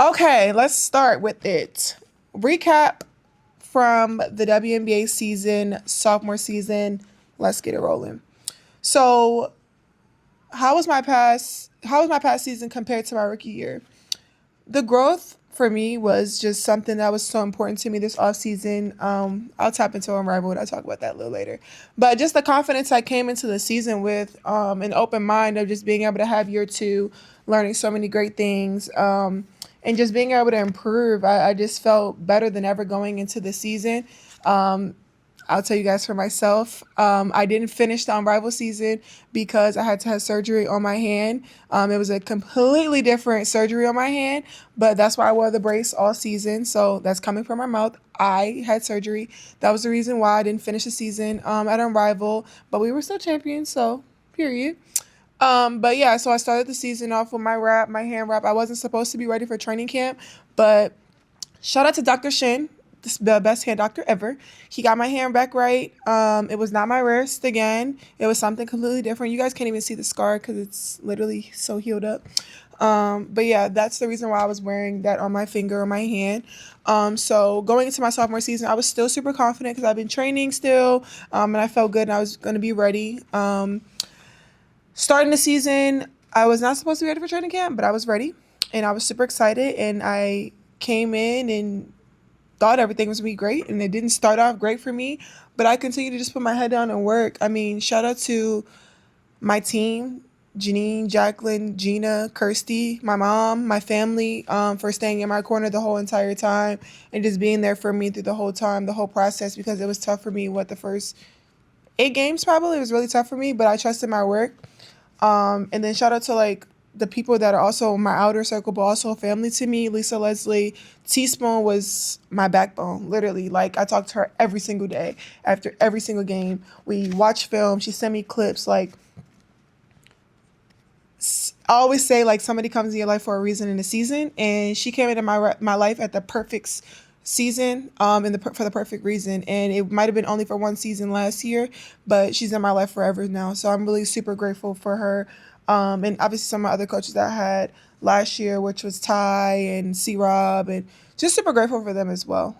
Okay, let's start with it. Recap from the WNBA season, sophomore season. Let's get it rolling. So, how was my past season compared to my rookie year? The growth for me was just something that was so important to me this off season. I'll tap into Unrivaled when I talk about that a little later. But just the confidence I came into the season with, an open mind of just being able to have year two, learning so many great things, and just being able to improve. I just felt better than ever going into the season. Um, I'll tell you guys for myself. I didn't finish the Unrivaled season because I had to have surgery on my hand. It was a completely different surgery on my hand, but that's why I wore the brace all season. So that's coming from my mouth. I had surgery. That was the reason why I didn't finish the season at Unrivaled, but we were still champions. So period. But yeah, so I started the season off with my hand wrap. I wasn't supposed to be ready for training camp, but shout out to Dr. Shin, the best hand doctor ever. He got my hand back right. It was not my wrist again. It was something completely different. You guys can't even see the scar because it's literally so healed up. But yeah, that's the reason why I was wearing that on my finger or my hand. So going into my sophomore season, I was still super confident because I've been training still, and I felt good and I was going to be ready. Starting the season, I was not supposed to be ready for training camp, but I was ready and I was super excited. And I came in and thought everything was going to be great. And it didn't start off great for me, but I continued to just put my head down and work. I mean, shout out to my team, Janine, Jacqueline, Gina, Kirsty, my mom, my family, for staying in my corner the whole entire time and just being there for me through the whole time, the whole process, because it was tough for me. The first 8 games probably, it was really tough for me, but I trusted my work. And then shout out to like the people that are also my outer circle, but also family to me. Lisa Leslie, Teaspoon was my backbone, literally. Like I talked to her every single day after every single game. We watch film. She sent me clips. Like I always say, like somebody comes in your life for a reason in a season, and she came into my life at the perfect season, for the perfect reason. And it might have been only for one season last year, but she's in my life forever now. So I'm really super grateful for her. And obviously some of my other coaches that I had last year, which was Ty and C Rob, and just super grateful for them as well.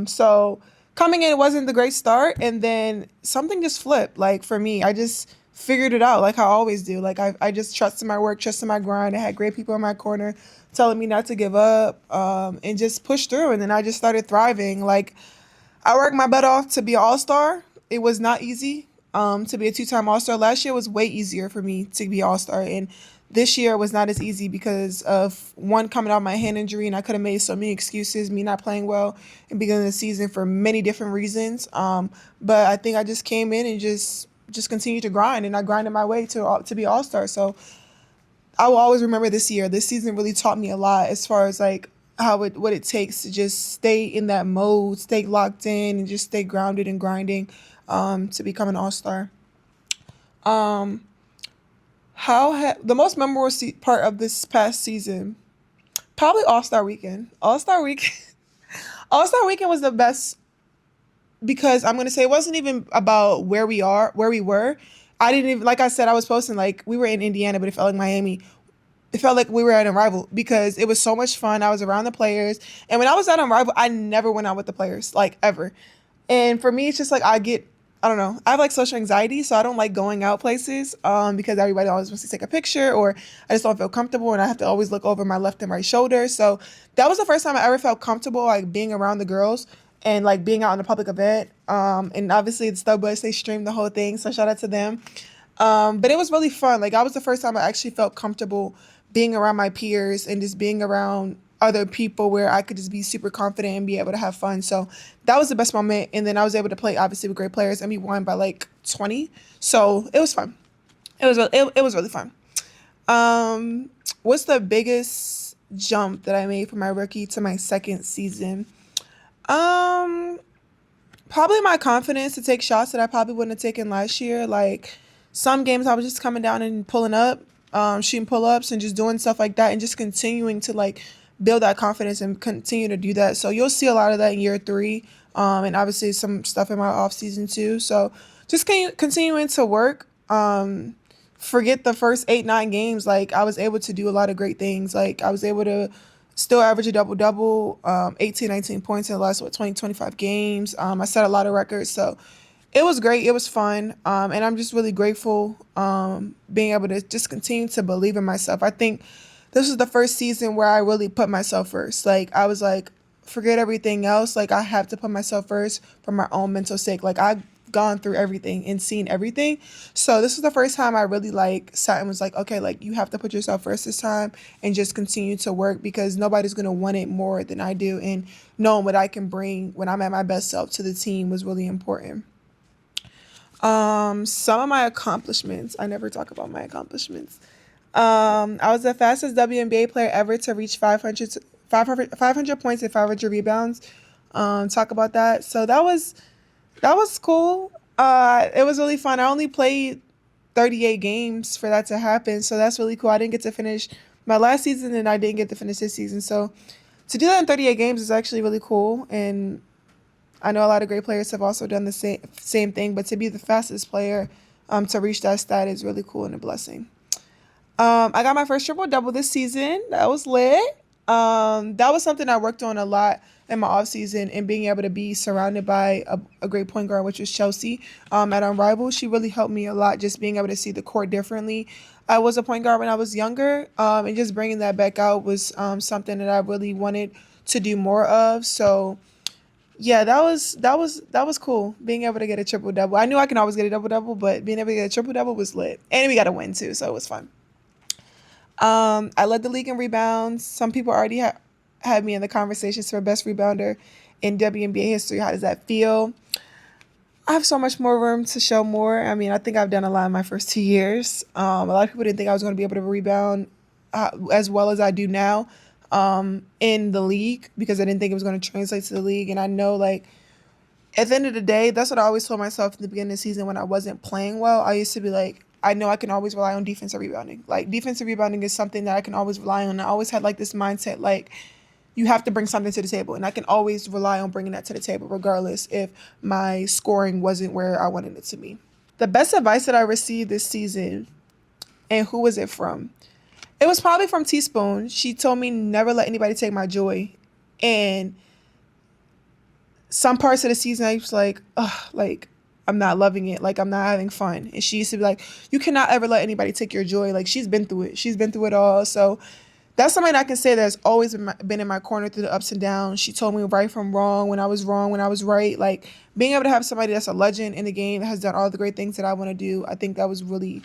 So coming in, it wasn't the great start, and then something just flipped. Like for me, I just figured it out like I always do. Like I just trusted my work, trusted my grind. I had great people in my corner telling me not to give up, and just push through. And then I just started thriving. Like I worked my butt off to be an all-star. It was not easy, to be a two-time all-star. Last year was way easier for me to be all-star, and this year was not as easy because of one coming out of my hand injury, and I could have made so many excuses, me not playing well in the beginning of the season for many different reasons. But I think I just came in and just continued to grind, and I grinded my way to be all-star. So I will always remember this year. This season really taught me a lot as far as like what it takes to just stay in that mode, stay locked in, and just stay grounded and grinding, to become an all star. Um, the most memorable part of this past season? Probably All Star Weekend. All Star Week. All Star Weekend was the best because I'm gonna say it wasn't even about where we were. I didn't even, like I said, I was posting like we were in Indiana, but it felt like Miami. It felt like we were at Unrivaled because it was so much fun. I was around the players. And when I was at Unrivaled, I never went out with the players, like ever. And for me, it's just like I don't know, I have like social anxiety, so I don't like going out places, because everybody always wants to take a picture, or I just don't feel comfortable and I have to always look over my left and right shoulder. So that was the first time I ever felt comfortable like being around the girls and like being out in a public event. And obviously the Stub Boys, they streamed the whole thing, so shout out to them. But it was really fun. Like, that was the first time I actually felt comfortable being around my peers and just being around other people where I could just be super confident and be able to have fun. So that was the best moment. And then I was able to play obviously with great players, and we won by like 20. So it was fun. It was really fun. What's the biggest jump that I made from my rookie to my second season? Um, Probably my confidence to take shots that I probably wouldn't have taken last year. Like some games I was just coming down and pulling up, shooting pull ups and just doing stuff like that, and just continuing to like build that confidence and continue to do that. So you'll see a lot of that in year three. And obviously some stuff in my off season too. So just continuing to work. Forget the first 8, 9 games. Like I was able to do a lot of great things. Like I was able to still average a double-double, 18, 19 points in the last, 20, 25 games. I set a lot of records, so it was great. It was fun, and I'm just really grateful being able to just continue to believe in myself. I think this was the first season where I really put myself first. Like, I was like, forget everything else. Like, I have to put myself first for my own mental sake. Like, I've gone through everything and seen everything. So this was the first time I really like sat and was like, okay, like you have to put yourself first this time and just continue to work because nobody's going to want it more than I do. And knowing what I can bring when I'm at my best self to the team was really important. Some of my accomplishments, I never talk about my accomplishments. I was the fastest WNBA player ever to reach 500 points and 500 rebounds. Talk about that. So that was cool. It was really fun. I only played 38 games for that to happen, so that's really cool. I didn't get to finish my last season, and I didn't get to finish this season. So to do that in 38 games is actually really cool, and I know a lot of great players have also done the same thing, but to be the fastest player to reach that stat is really cool and a blessing. I got my first triple-double this season. That was lit. That was something I worked on a lot in my offseason and being able to be surrounded by a great point guard, which was Chelsea at Unrivaled. She really helped me a lot just being able to see the court differently. I was a point guard when I was younger, and just bringing that back out was something that I really wanted to do more of. So yeah, that was cool. Being able to get a triple double. I knew I can always get a double double, but being able to get a triple double was lit. And we got a win too, so it was fun. I led the league in rebounds. Some people already had me in the conversations for best rebounder in WNBA history. How does that feel? I have so much more room to show more. I mean, I think I've done a lot in my first 2 years. A lot of people didn't think I was going to be able to rebound as well as I do now in the league because I didn't think it was going to translate to the league. And I know, like, at the end of the day, that's what I always told myself in the beginning of the season when I wasn't playing well. I used to be like, I know I can always rely on defensive rebounding. Like, defensive rebounding is something that I can always rely on. I always had, like, this mindset, like, you have to bring something to the table. And I can always rely on bringing that to the table, regardless if my scoring wasn't where I wanted it to be. The best advice that I received this season, and who was it from? It was probably from Teaspoon. She told me never let anybody take my joy. And some parts of the season, I was like, ugh, like, I'm not loving it. Like, I'm not having fun. And she used to be like, you cannot ever let anybody take your joy. Like, she's been through it. She's been through it all. So that's somebody I can say that's always been in my corner through the ups and downs. She told me right from wrong, when I was right. Like, being able to have somebody that's a legend in the game that has done all the great things that I want to do, I think that was really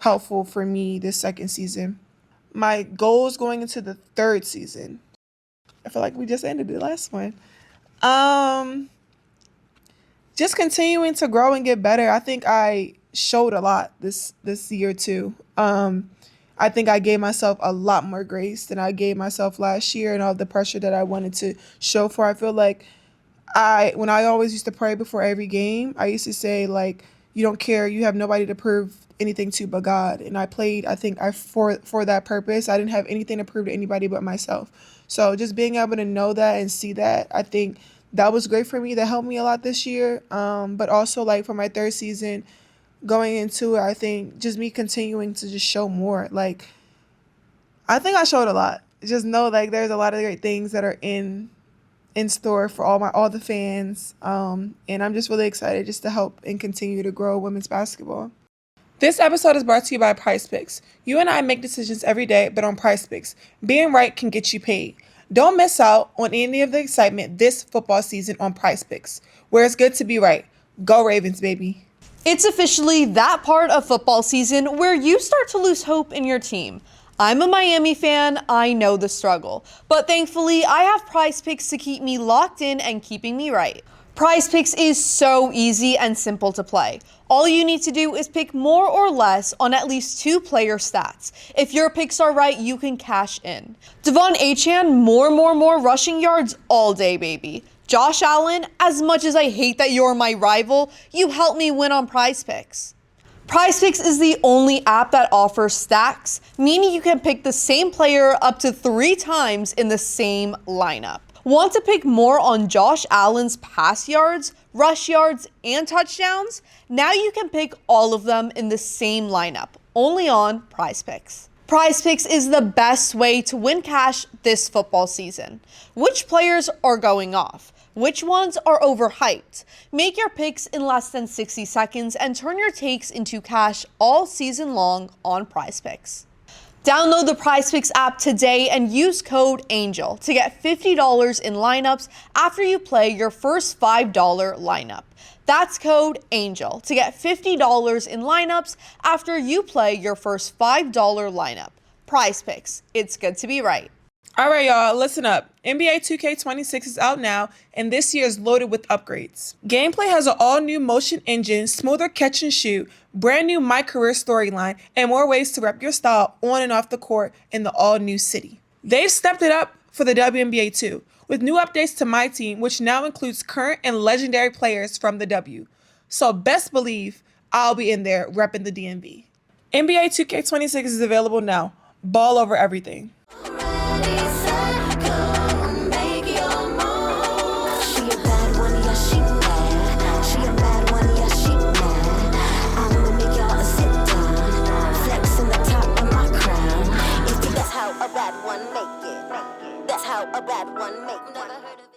helpful for me this second season. My goals going into the third season. I feel like we just ended the last one. Just continuing to grow and get better. I think I showed a lot this year too. I think I gave myself a lot more grace than I gave myself last year, and all the pressure that I wanted to show for. I feel like when I always used to pray before every game, I used to say, like, you don't care, you have nobody to prove anything to but God. And I played, I think, for that purpose. I didn't have anything to prove to anybody but myself. So just being able to know that and see that, I think that was great for me. That helped me a lot this year. But also, like, for my third season going into it, I think just me continuing to just show more. Like, I think I showed a lot. Just know, like, there's a lot of great things that are in store for all the fans. And I'm just really excited just to help and continue to grow women's basketball. This episode is brought to you by Prize Picks. You and I make decisions every day, but on Prize Picks, being right can get you paid. Don't miss out on any of the excitement this football season on Prize Picks, where it's good to be right. Go Ravens, baby. It's officially that part of football season where you start to lose hope in your team. I'm a Miami fan, I know the struggle, but thankfully I have Prize Picks to keep me locked in and keeping me right. Prize Picks is so easy and simple to play. All you need to do is pick more or less on at least 2 player stats. If your picks are right, you can cash in. Devon Achane, more rushing yards all day, baby. Josh Allen, as much as I hate that you're my rival, you helped me win on Prize Picks. Prize Picks is the only app that offers stacks, meaning you can pick the same player up to 3 times in the same lineup. Want to pick more on Josh Allen's pass yards, rush yards, and touchdowns? Now you can pick all of them in the same lineup, only on Prize Picks. Prize Picks is the best way to win cash this football season. Which players are going off? Which ones are overhyped? Make your picks in less than 60 seconds and turn your takes into cash all season long on Prize Picks. Download the Prize Picks app today and use code ANGEL to get $50 in lineups after you play your first $5 lineup. That's code ANGEL to get $50 in lineups after you play your first $5 lineup. Prize Picks. It's good to be right. All right, y'all, listen up. NBA 2K26 is out now, and this year is loaded with upgrades. Gameplay has an all-new motion engine, smoother catch and shoot, brand new My Career storyline, and more ways to rep your style on and off the court in the all-new city. They've stepped it up for the WNBA too, with new updates to My Team, which now includes current and legendary players from the W. So best believe I'll be in there repping the DMV. NBA 2K26 is available now. Ball over everything. A bad one make it. That's how a bad one make it.